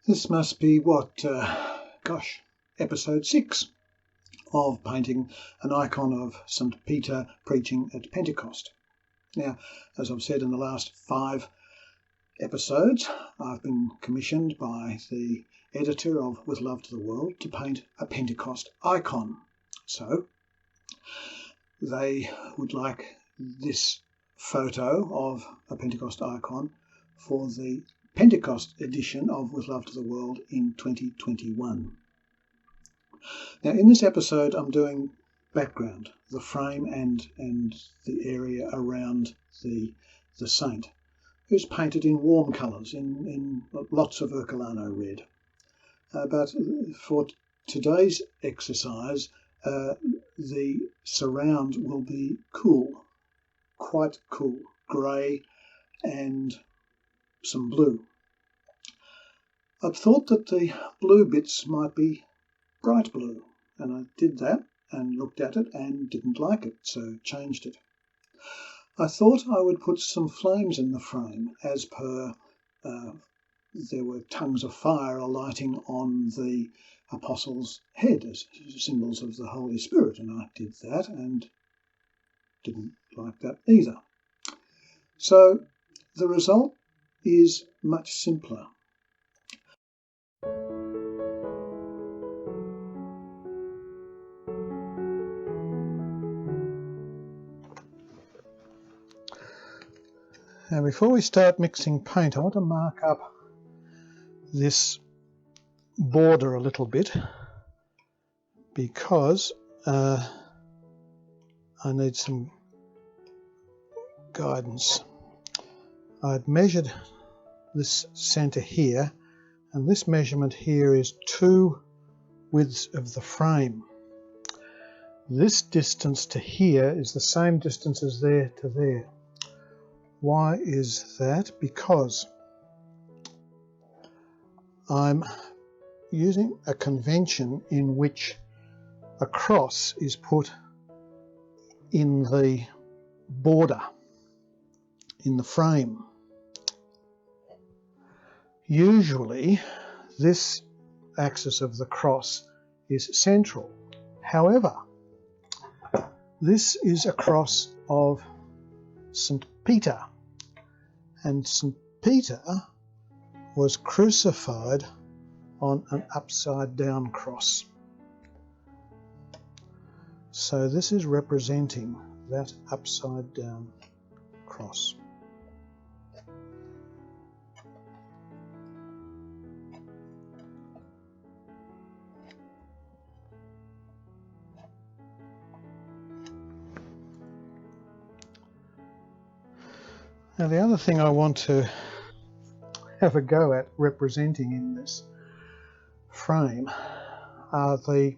This must be episode 6 of painting an icon of St. Peter preaching at Pentecost. Now, as I've said in the last 5 episodes, I've been commissioned by the editor of With Love to the World to paint a Pentecost icon. So, they would like this photo of a Pentecost icon for the Pentecost edition of With Love to the World in 2021. Now, in this episode, I'm doing background, the frame and the area around the saint, who's painted in warm colours, in lots of Ercolano red. But for today's exercise, the surround will be cool, quite cool, grey and some blue. I'd thought that the blue bits might be bright blue, and I did that and looked at it and didn't like it, so changed it. I thought I would put some flames in the frame as per there were tongues of fire alighting on the apostles' head as symbols of the Holy Spirit, and I did that and didn't like that either. So the result is much simpler. Now, before we start mixing paint, I want to mark up this border a little bit because I need some guidance. I'd measured this centre here, and this measurement here is 2 widths of the frame. This distance to here is the same distance as there to there. Why is that? Because I'm using a convention in which a cross is put in the border, in the frame. Usually this axis of the cross is central. However, this is a cross of St. Peter, and St. Peter was crucified on an upside down cross. So this is representing that upside down cross. Now, the other thing I want to have a go at representing in this frame are the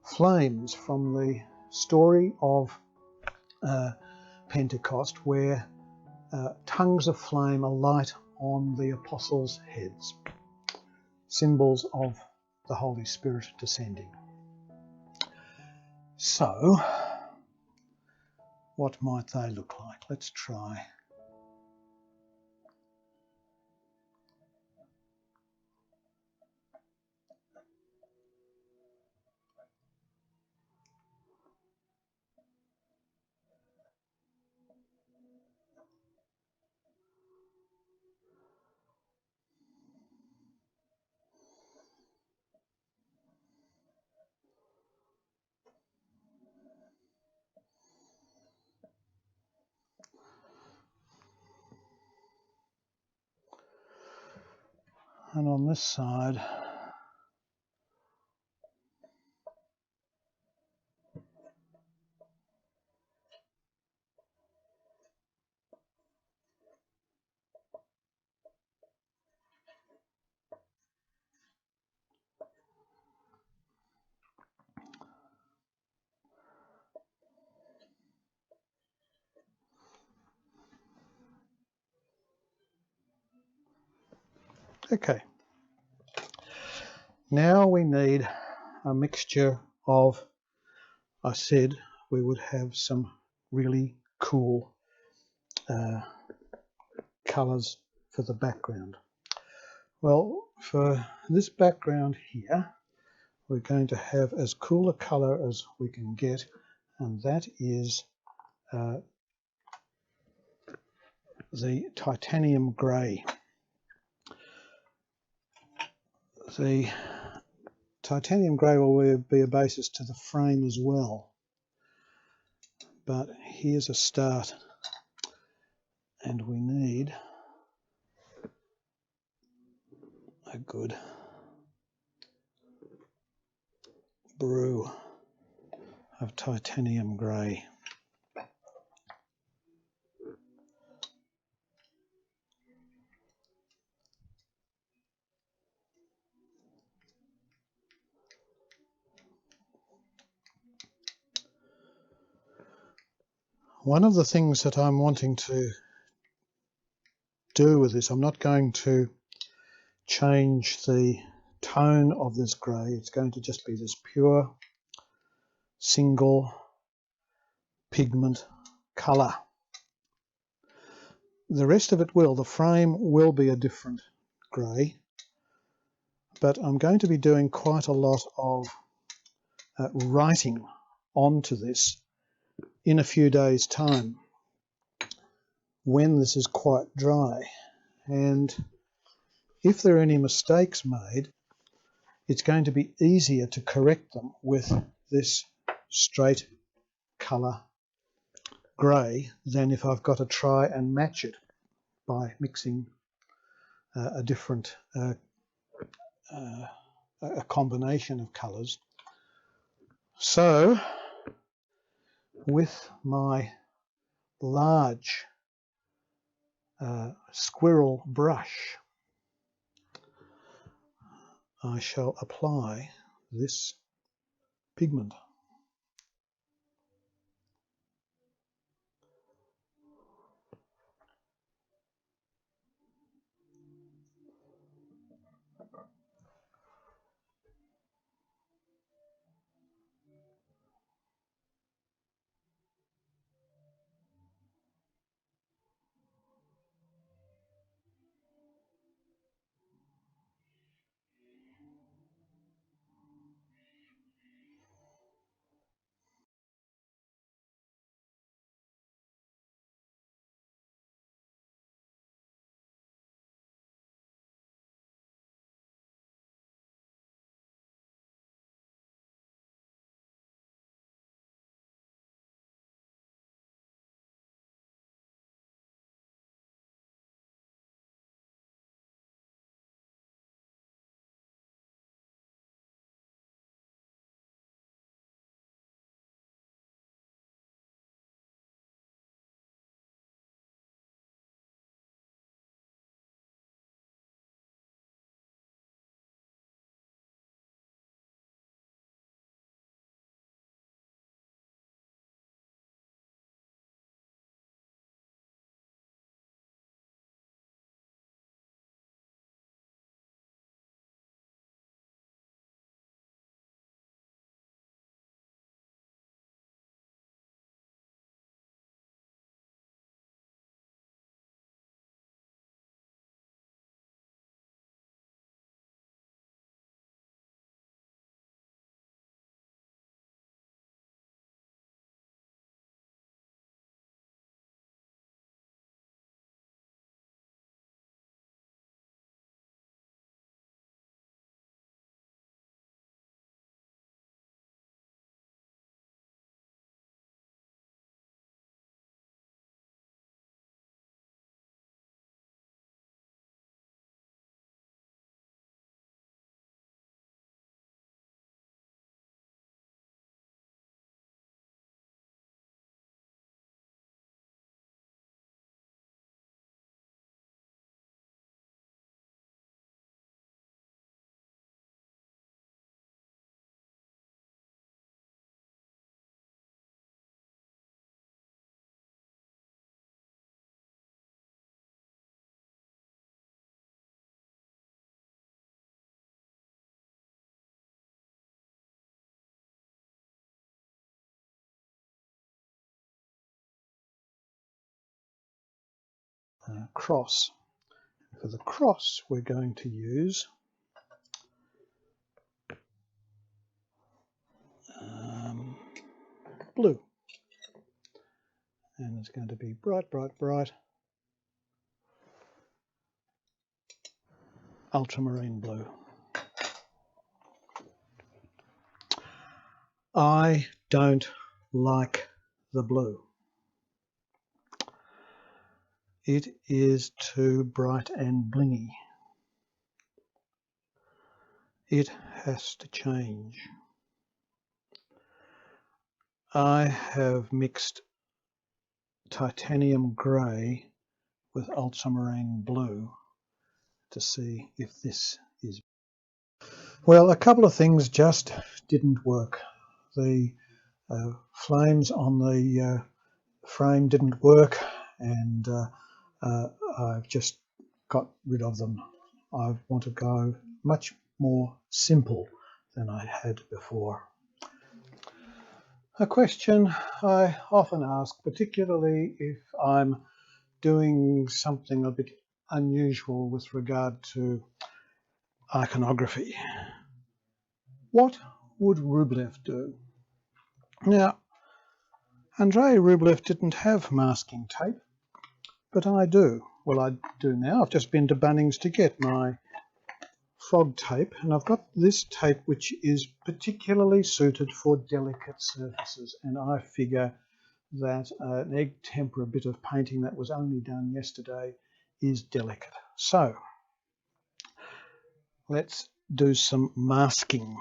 flames from the story of Pentecost, where tongues of flame alight on the apostles' heads, symbols of the Holy Spirit descending. So, what might they look like? Let's try. And on this side, okay. Now we need a mixture of, I said we would have some really cool colours for the background. Well, for this background here, we're going to have as cool a colour as we can get, and that is the titanium grey. The titanium grey will be a basis to the frame as well, but here's a start, and we need a good brew of titanium grey. One of the things that I'm wanting to do with this, I'm not going to change the tone of this grey. It's going to just be this pure single pigment colour. The rest of it will. The frame will be a different grey, but I'm going to be doing quite a lot of writing onto this in a few days' time when this is quite dry. And if there are any mistakes made, it's going to be easier to correct them with this straight colour grey than if I've got to try and match it by mixing a different a combination of colours. So with my large squirrel brush, I shall apply this pigment. Cross. For For the cross, we're going to use blue. And it's going to be bright, bright, bright ultramarine blue. I don't like the blue. It is too bright and blingy. It has to change. I have mixed titanium grey with ultramarine blue to see if this is... Well, a couple of things just didn't work. The flames on the frame didn't work, and I've just got rid of them. I want to go much more simple than I had before. A question I often ask, particularly if I'm doing something a bit unusual with regard to iconography. What would Rublev do? Now, Andrei Rublev didn't have masking tape, but I do. Well, I do now. I've just been to Bunnings to get my frog tape, and I've got this tape which is particularly suited for delicate surfaces, and I figure that an egg tempera bit of painting that was only done yesterday is delicate. So let's do some masking.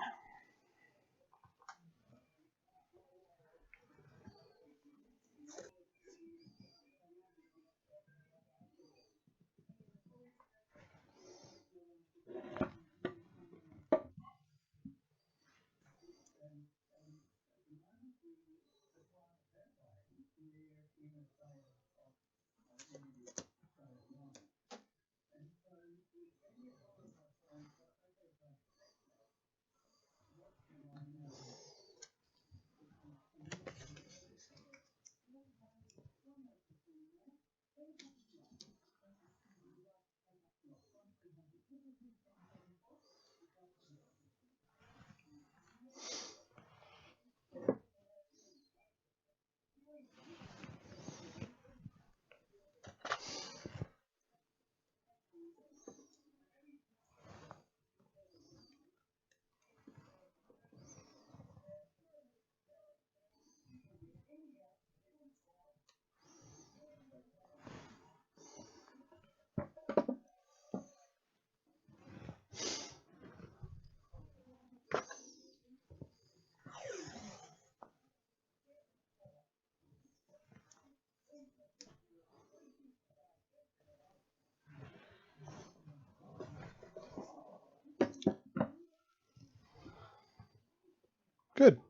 Good.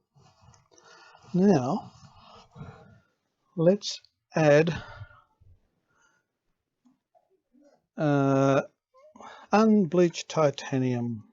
Now let's add unbleached titanium.